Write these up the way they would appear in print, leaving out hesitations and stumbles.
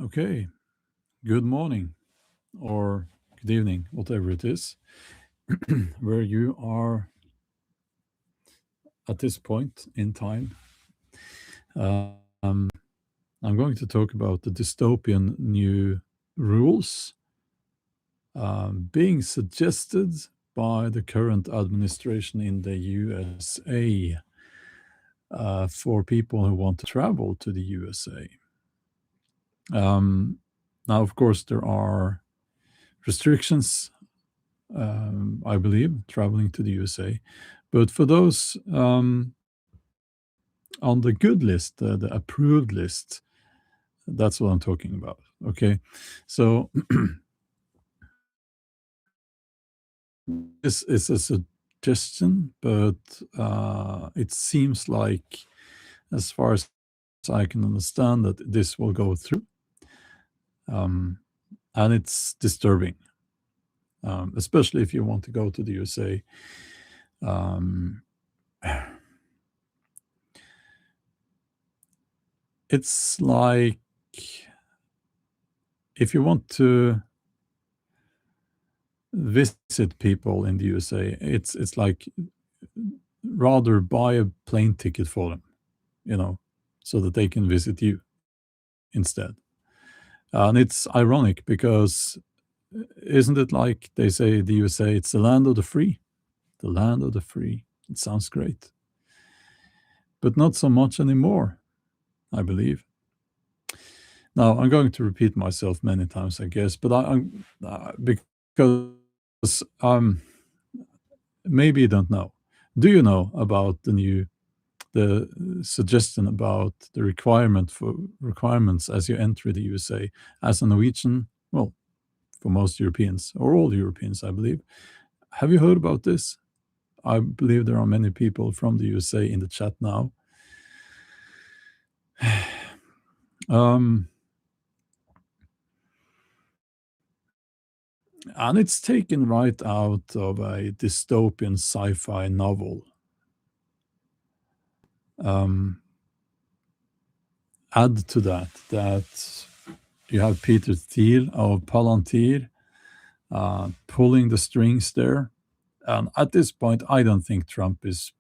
Okay, good morning or good evening, whatever it is, where you are at this point in time. Um, I'm going to talk about the dystopian new rules being suggested by the current administration in the USA for people who want to travel to the USA. Now, of course, there are restrictions I believe, traveling to the USA. But for those on the good list, the approved list, that's what I'm talking about. Okay. So this is a suggestion, but it seems like, as far as I can understand, that this will go through. Um, and it's disturbing, especially if you want to go to the USA. Um, it's like if you want to visit people in the USA, it's like rather buy a plane ticket for them, you know, so that they can visit you instead. And it's ironic because isn't it like they say the USA, it's the land of the free, the land of the free. It sounds great, but not so much anymore, I believe. Now I'm going to repeat myself many times, I guess, but I'm because maybe you don't know. Do you know about the suggestion about the requirements as you enter the USA as a Norwegian? Well, for most Europeans or all Europeans, I believe. Have you heard about this? I believe there are many people from the USA in the chat now. Um, and it's taken right out of a dystopian sci-fi novel. Um, add to that you have Peter Thiel of Palantir pulling the strings there. And at this point, I don't think Trump is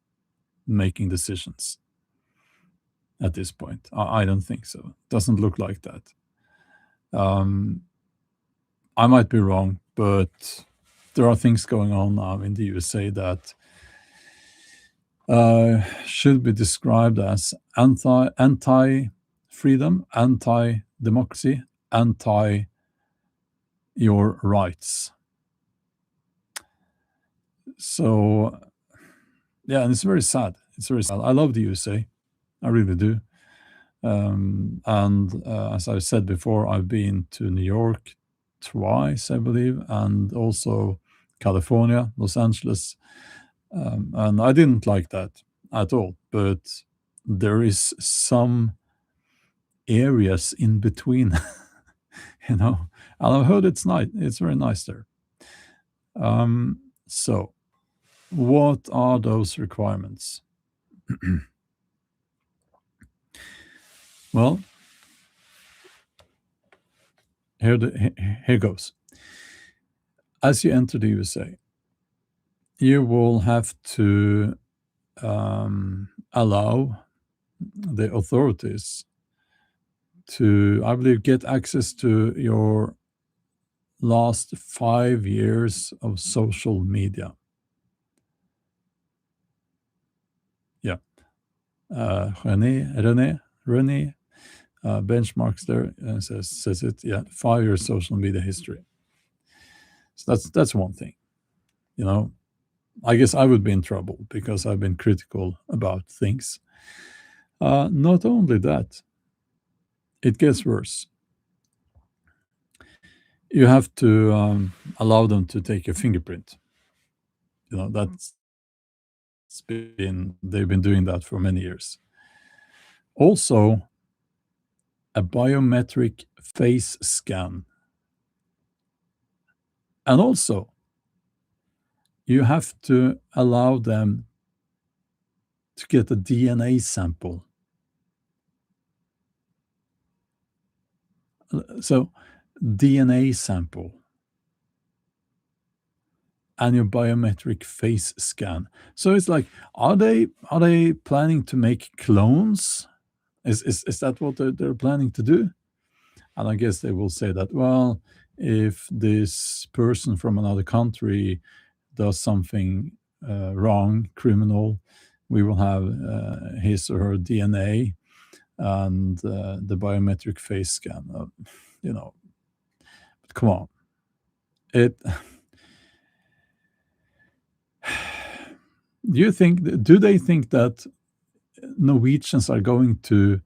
making decisions. At this point, I don't think so. Doesn't look like that. Um, I might be wrong, but there are things going on now in the USA that should be described as anti freedom, anti democracy, anti your rights. So yeah, and it's very sad. It's very sad. I love the USA, I really do. And as I've said before, I've been to New York twice, I believe, and also California, Los Angeles. And I didn't like that at all. But there is some areas in between, you know. And I've heard it's nice. It's very nice there. So, what are those requirements? Well, here goes. As you enter the USA, you will have to allow the authorities to, I believe, get access to your last 5 years of social media. Yeah. René benchmarks there and says it. Yeah, 5 years social media history. So that's one thing. You know, I guess I would be in trouble because I've been critical about things. Not only that, it gets worse. You have to allow them to take your fingerprint. You know, they've been doing that for many years. Also, a biometric face scan. And also, you have to allow them to get a DNA sample. So DNA sample and your biometric face scan. So it's like, are they planning to make clones? Is that what they're planning to do? And I guess they will say that, well, if this person from another country does something wrong, criminal, we will have his or her DNA and the biometric face scan. You know, but come on. It. Do they think that Norwegians are going to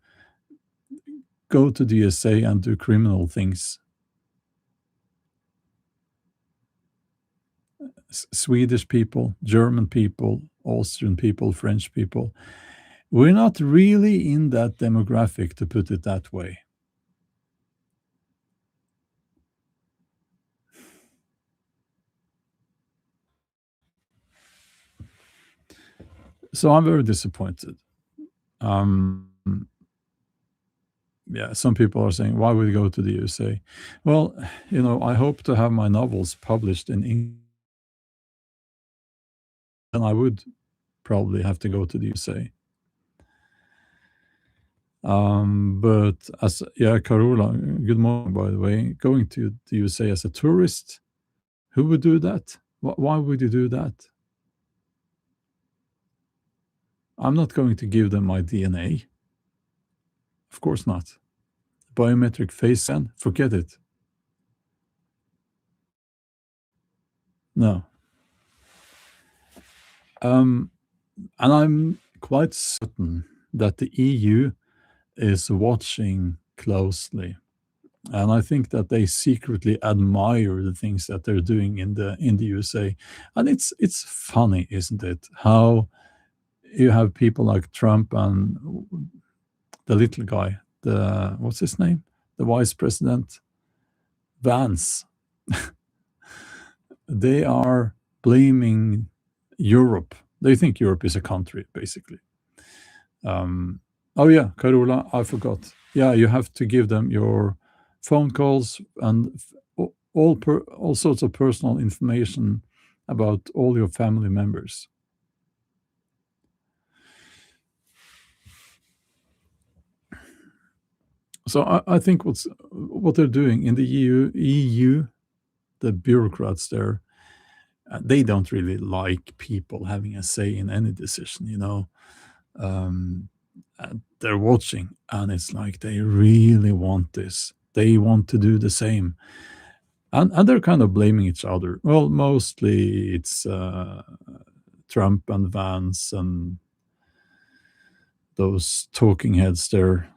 go to the USA and do criminal things? Swedish people, German people, Austrian people, French people. We're not really in that demographic, to put it that way. So I'm very disappointed. Um, yeah, some people are saying, why would you go to the USA? Well, I hope to have my novels published in English, and I would probably have to go to the USA. But yeah, Carola, good morning, by the way. Going to the USA as a tourist, who would do that? Why would you do that? I'm not going to give them my DNA. Of course not. Biometric face scan, forget it. No. And I'm quite certain that the EU is watching closely. And I think that they secretly admire the things that they're doing in the USA. And it's funny, isn't it? How you have people like Trump and the little guy, what's his name? The vice president, Vance. They are blaming Europe. They think Europe is a country, basically. Oh yeah, Carola, I forgot. Yeah, you have to give them your phone calls and all sorts of personal information about all your family members. So I think what they're doing in the EU, the bureaucrats there, they don't really like people having a say in any decision. Um, they're watching, and it's like they really want this. They want to do the same, and they're kind of blaming each other. Well, mostly it's Trump and Vance and those talking heads there,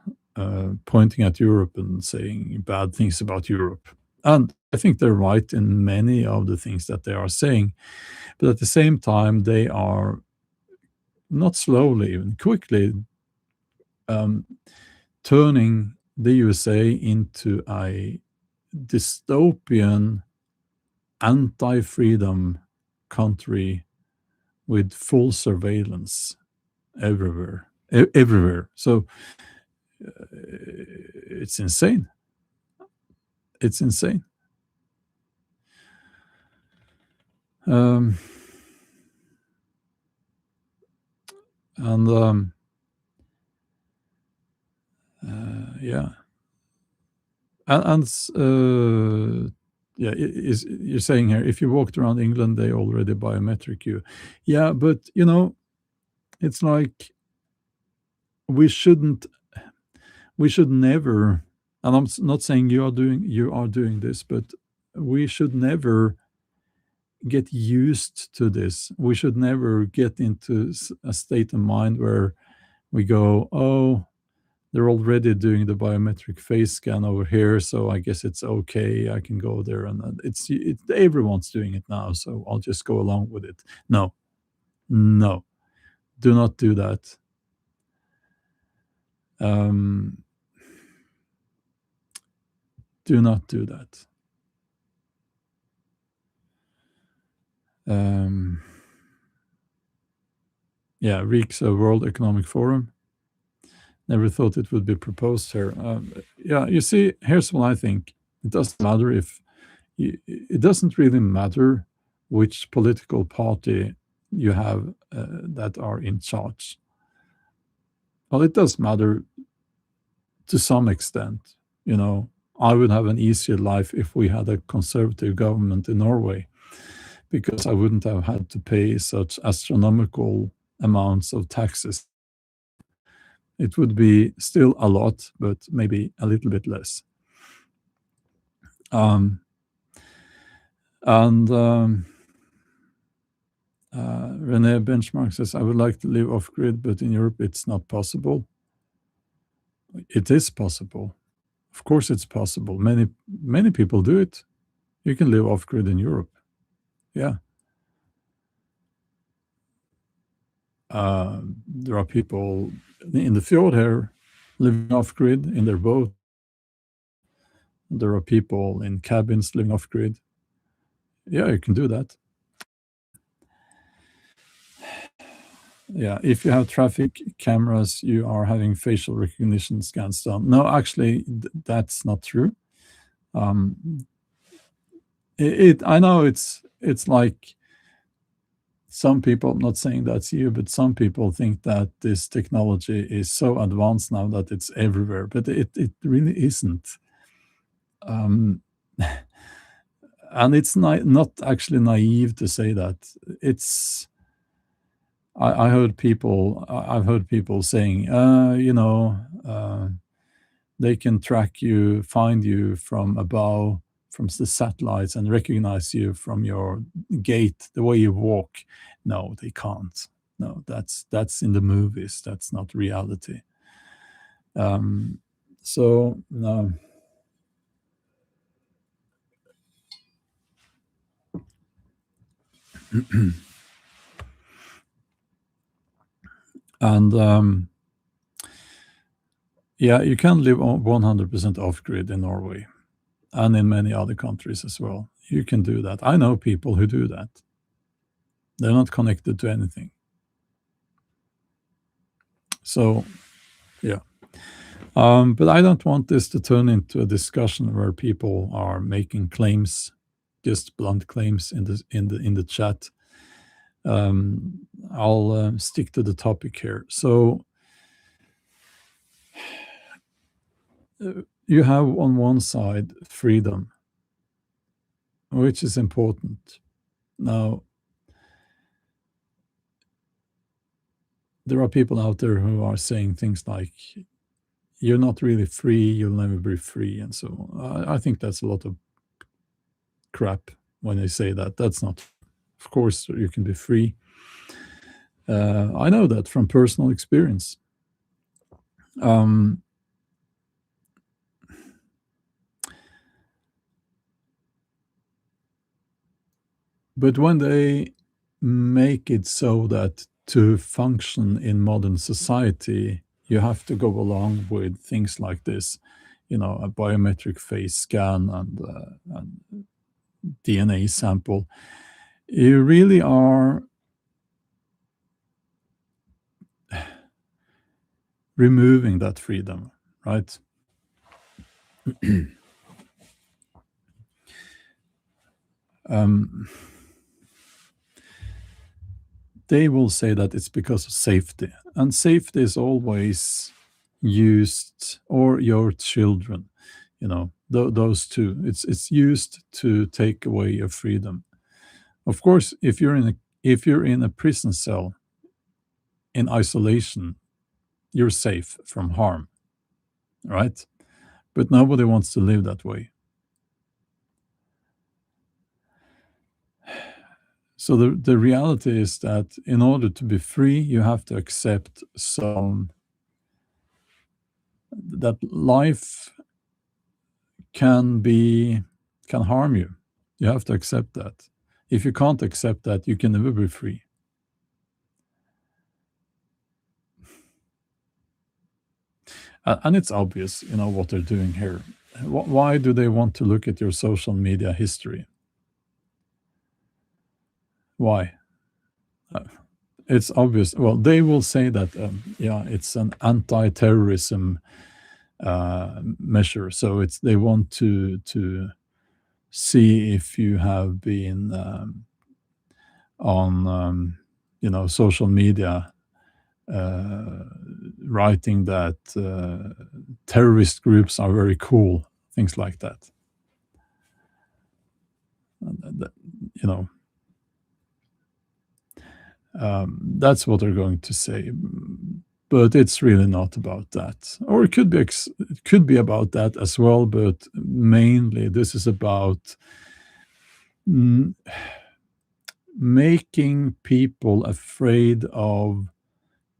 pointing at Europe and saying bad things about Europe. And I think they're right in many of the things that they are saying, but at the same time, they are not slowly, even quickly, um, turning the USA into a dystopian, anti freedom country with full surveillance everywhere. Everywhere. So it's insane. It's insane. Um, and yeah. And yeah, you're saying here, if you walked around England, they already biometric you. Yeah, but it's like we shouldn't, we should never, and not saying you are doing this, but we should never get used to this. We should never get into a state of mind where we go, oh, they're already doing the biometric face scan over here, so I guess it's okay. I can go there, and everyone's doing it now, so I'll just go along with it. No, no, do not do that. Um, do not do that. Um, yeah, Riek's World Economic Forum. Never thought it would be proposed here. Yeah, you see, here's what I think. It doesn't matter if it doesn't really matter which political party you have that are in charge. Well, it does matter to some extent. You know, I would have an easier life if we had a conservative government in Norway, because I wouldn't have had to pay such astronomical amounts of taxes. It would be still a lot, but maybe a little bit less. Um, and Rene Benchmark says, I would like to live off grid, but in Europe it's not possible. It is possible. Of course, it's possible. Many people do it. You can live off grid in Europe. Yeah. There are people in the fjord here living off grid in their boat. There are people in cabins living off grid. Yeah, you can do that. Yeah, if you have traffic cameras, you are having facial recognition scans done. No, actually, that's not true. I know it's like some people, I'm not saying that's you, but some people think that this technology is so advanced now that it's everywhere, but it really isn't. And it's not actually naive to say that. It's I've heard people saying, they can track you, find you from above, from the satellites, and recognize you from your gait, the way you walk. No, they can't. No, that's in the movies. That's not reality. So no. And yeah, you can live on 100% off grid in Norway and in many other countries as well. You can do that. I know people who do that. They're not connected to anything. So, yeah. But I don't want this to turn into a discussion where people are making claims, just blunt claims in the chat. I'll stick to the topic here. So you have on one side freedom, which is important. Now, there are people out there who are saying things like, you're not really free, you'll never be free, and so on. I think that's a lot of crap when they say that. That's not. Of course, you can be free. I know that from personal experience. But when they make it so that to function in modern society, you have to go along with things like this, a biometric face scan and DNA sample, you really are removing that freedom, right? They will say that it's because of safety, and safety is always used, or your children, those two. It's used to take away your freedom. Of course, if you're in a prison cell in isolation, you're safe from harm, right? But nobody wants to live that way. So the reality is that in order to be free, you have to accept that life can harm you. You have to accept that. If you can't accept that, you can never be free. And it's obvious, what they're doing here. Why do they want to look at your social media history? Why? it's obvious. Well, they will say that yeah, it's an anti-terrorism measure. So it's they want to see if you have been on social media writing that terrorist groups are very cool, things like that. And you know, that's what they're going to say. But it's really not about that, or it could be about that as well. But mainly, this is about mm, making people afraid of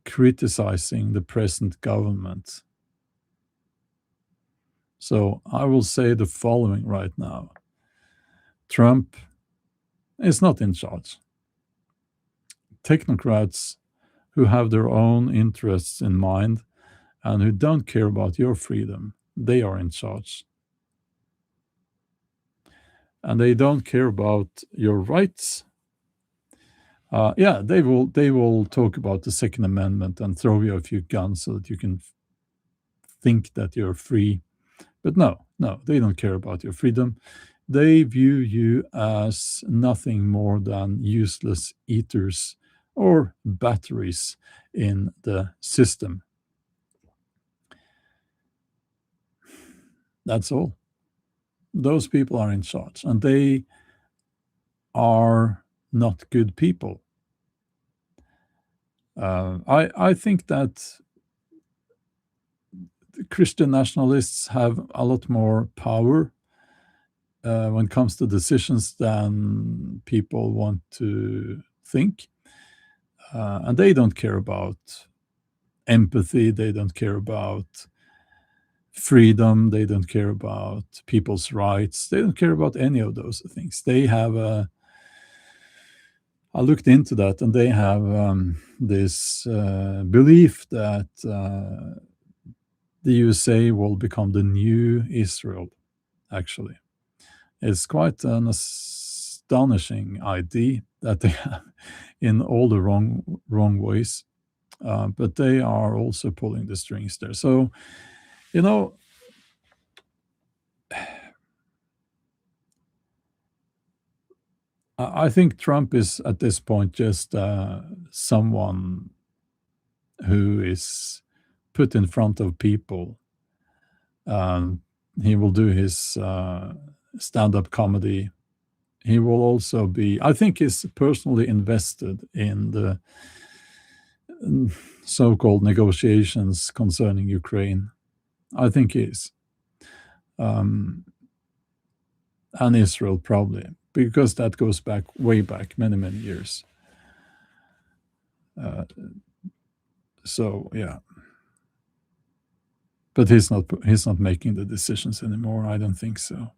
criticizing the present government. So I will say the following right now: Trump is not in charge. Technocrats who have their own interests in mind and who don't care about your freedom, they are in charge. And they don't care about your rights. Yeah, they will talk about the Second Amendment and throw you a few guns so that you can think that you're free. But no, they don't care about your freedom. They view you as nothing more than useless eaters or batteries in the system. That's all. Those people are in charge, and they are not good people. I think that Christian nationalists have a lot more power when it comes to decisions than people want to think. And they don't care about empathy, they don't care about freedom, they don't care about people's rights, they don't care about any of those things. They have a I looked into that, and they have this belief that the USA will become the new Israel, actually. It's quite an astonishing idea that they have in all the wrong ways, but they are also pulling the strings there. So, you know, I think Trump is at this point just someone who is put in front of people. Um, he will do his stand-up comedy. He will also be, I think, he's personally invested in the so-called negotiations concerning Ukraine. I think he is, and Israel probably, because that goes back way back, many years. So yeah, but he's not making the decisions anymore. I don't think so.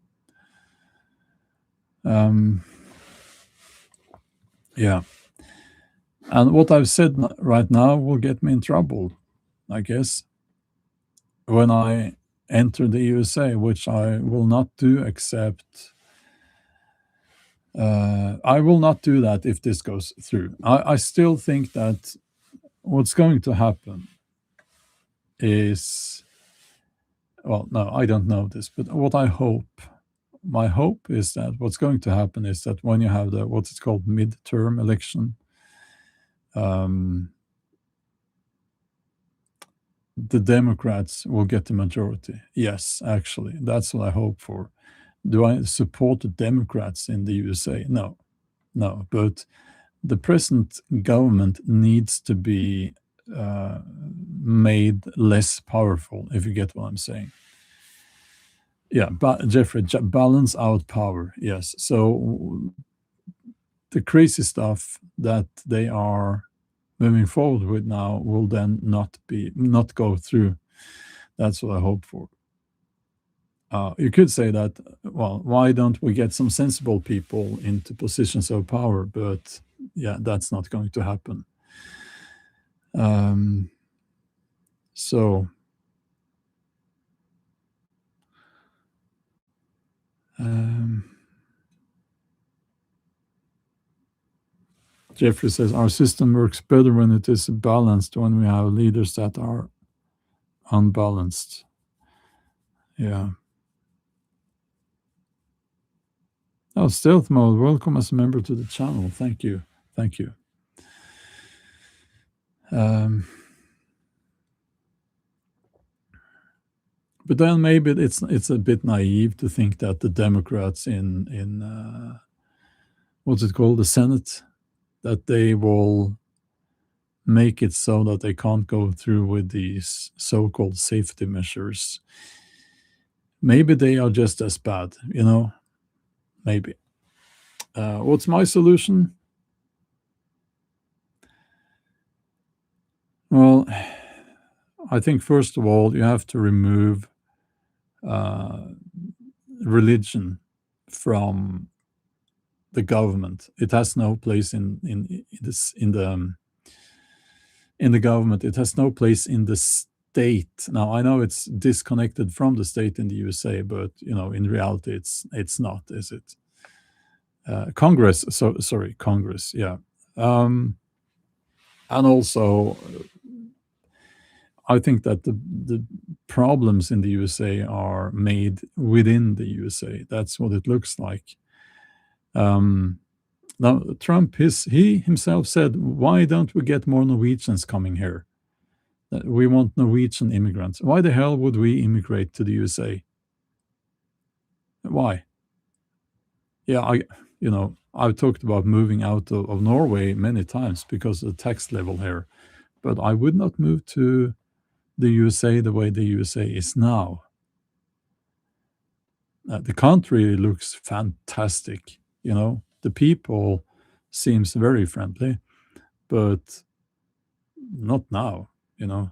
Yeah, and what I've said right now will get me in trouble, I guess, when I enter the USA, which I will not do, except I will not do that if this goes through. I still think that what's going to happen is, well, no, I don't know this, but what I hope, my hope is that what's going to happen is that when you have the what's it called midterm election, the Democrats will get the majority. Yes, actually, that's what I hope for. Do I support the Democrats in the USA? No, but the present government needs to be made less powerful, if you get what I'm saying. Yeah, but Jeffrey, balance out power. Yes. So the crazy stuff that they are moving forward with now will then not go through. That's what I hope for. You could say that, well, why don't we get some sensible people into positions of power? But yeah, that's not going to happen. So Jeffrey says our system works better when it is balanced, when we have leaders that are unbalanced. Yeah. Oh, Stealth Mode, welcome as a member to the channel. Thank you. Thank you. But then maybe it's a bit naive to think that the Democrats in what's it called, the Senate, that they will make it so that they can't go through with these so-called safety measures. Maybe they are just as bad, maybe. What's my solution? Well, I think first of all, you have to remove religion from the government. It has no place in this in the government. It has no place in the state. Now I know it's disconnected from the state in the USA, but in reality, it's not, is it? Congress. So sorry, Congress. Yeah, and also I think that the problems in the USA are made within the USA. That's what it looks like. Now, Trump, he himself said, why don't we get more Norwegians coming here? We want Norwegian immigrants. Why the hell would we immigrate to the USA? Why? Yeah, I've talked about moving out of Norway many times because of the tax level here, but I would not move to the USA the way the USA is now. The country looks fantastic, the people seems very friendly, but not now. Yeah,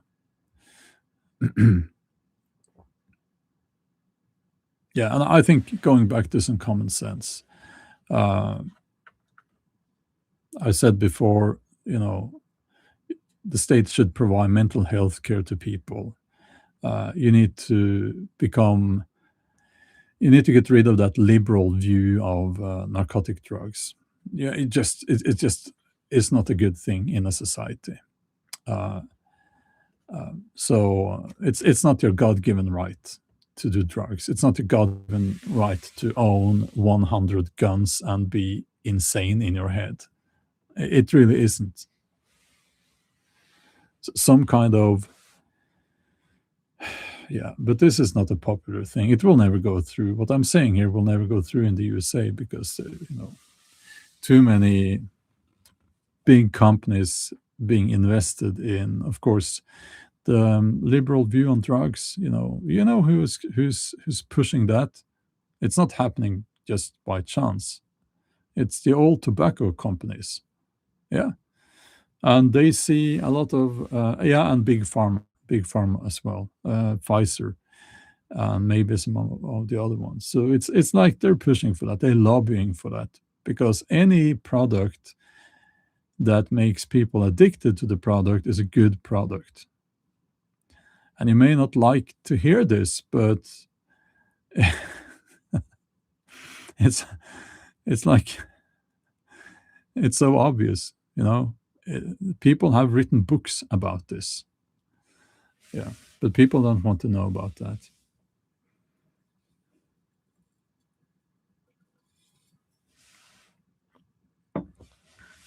and I think going back to some common sense, uh, I said before, the state should provide mental health care to people. You need to get rid of that liberal view of narcotic drugs. Yeah, it just is not a good thing in a society. Uh, so it's not your God-given right to do drugs. It's not your God-given right to own 100 guns and be insane in your head. It really isn't. Some kind of yeah, but this is not a popular thing. It will never go through. What I'm saying here will never go through in the USA because too many big companies being invested in, of course, the liberal view on drugs. Who's pushing that? It's not happening just by chance. It's the old tobacco companies. Yeah, and they see a lot of and big pharma as well, Pfizer, and maybe some of the other ones. So it's like they're pushing for that, they're lobbying for that, because any product that makes people addicted to the product is a good product. And you may not like to hear this, but it's like it's so obvious. People have written books about this. Yeah, but people don't want to know about that.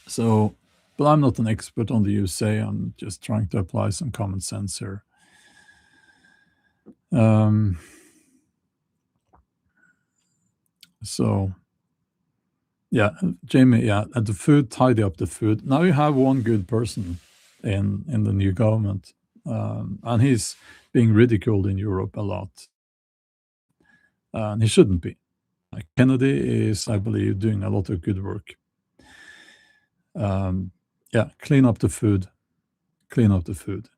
So, but I'm not an expert on the USA. I'm just trying to apply some common sense here. So, yeah, Jamie, yeah, at the food, tidy up the food. Now you have one good person in the new government, and he's being ridiculed in Europe a lot, and he shouldn't be. Kennedy is, I believe, doing a lot of good work. Yeah, clean up the food. Clean up the food.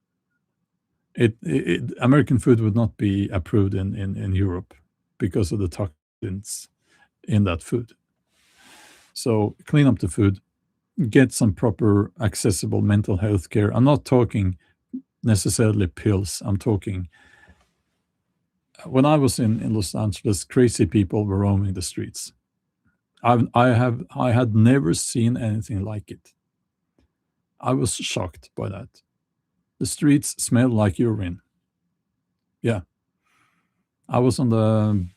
American food would not be approved in Europe because of the toxins in that food. So clean up the food, get some proper accessible mental health care. I'm not talking necessarily pills. I'm talking when I was in Los Angeles, crazy people were roaming the streets. I had never seen anything like it. I was shocked by that. The streets smell like urine. Yeah. I was on the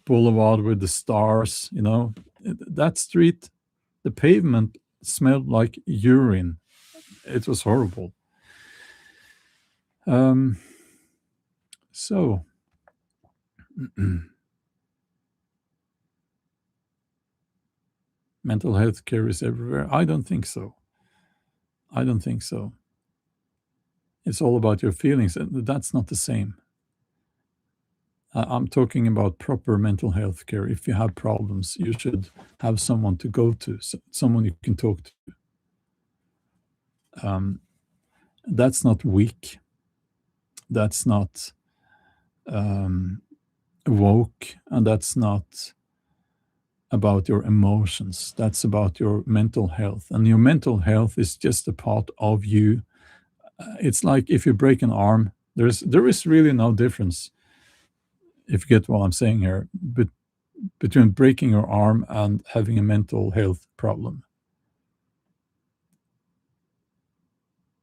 boulevard with the stars, that street, the pavement smelled like urine. It was horrible. Um, so, mental health care is everywhere. I don't think so. I don't think so. It's all about your feelings, and that's not the same. I'm talking about proper mental health care. If you have problems, you should have someone to go to, someone you can talk to. That's not weak. That's not woke, and that's not about your emotions. That's about your mental health. And your mental health is just a part of you. It's like if you break an arm, there is really no difference, if you get what I'm saying here, but between breaking your arm and having a mental health problem.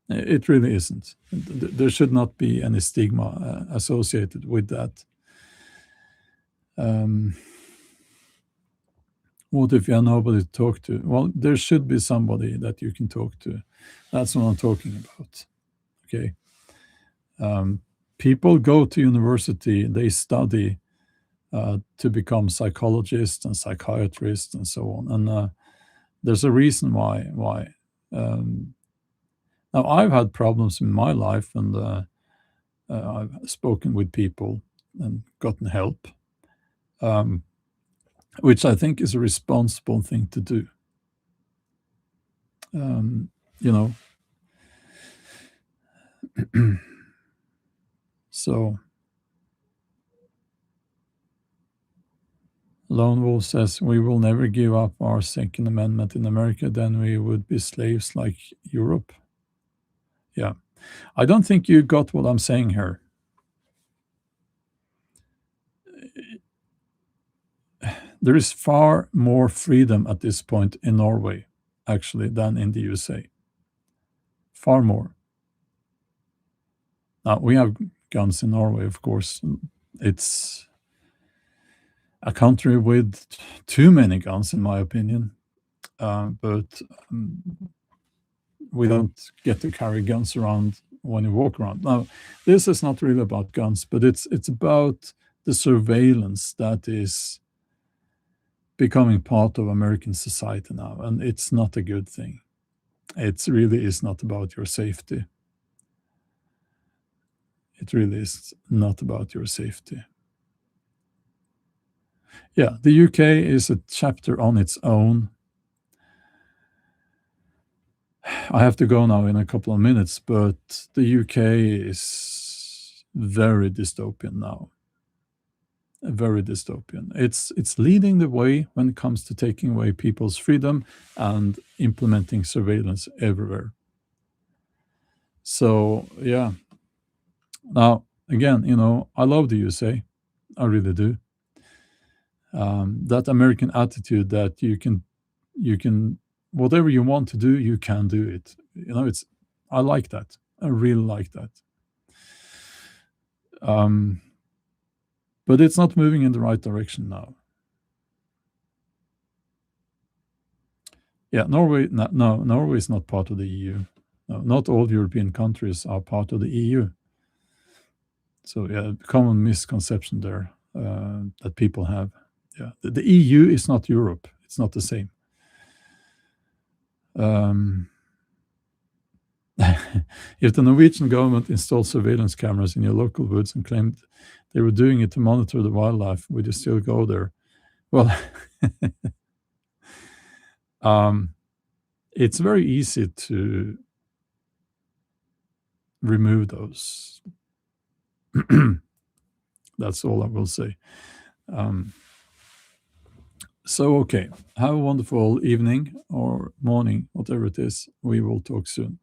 It really isn't. There should not be any stigma associated with that. What if you have nobody to talk to? Well, there should be somebody that you can talk to. That's what I'm talking about. Okay. People go to university, they study to become psychologists and psychiatrists and so on. And there's a reason why. Now, I've had problems in my life, and I've spoken with people and gotten help, which I think is a responsible thing to do. You know, so Lone Wolf says, we will never give up our Second Amendment in America, then we would be slaves like Europe. Yeah. I don't think you got what I'm saying here. There is far more freedom at this point in Norway, actually, than in the USA. Far more. Now, we have guns in Norway, of course. It's a country with too many guns, in my opinion. But we don't get to carry guns around when you walk around. Now, this is not really about guns, but it's about the surveillance that is becoming part of American society now, and it's not a good thing. It really is not about your safety. It really is not about your safety. Yeah, the UK is a chapter on its own. I have to go now in a couple of minutes, but the UK is very dystopian now. Very dystopian. It's leading the way when it comes to taking away people's freedom and implementing surveillance everywhere. So yeah. Now again, I love the USA. I really do. That American attitude that you can whatever you want to do, you can do it. I like that. I really like that. But it's not moving in the right direction now. Yeah, Norway. No, Norway is not part of the EU. No, not all European countries are part of the EU. So yeah, common misconception there that people have. Yeah, the EU is not Europe. It's not the same. If the Norwegian government installed surveillance cameras in your local woods and claimed they were doing it to monitor the wildlife, would you still go there? Well, it's very easy to remove those. That's all I will say. So, okay, have a wonderful evening or morning, whatever it is. We will talk soon.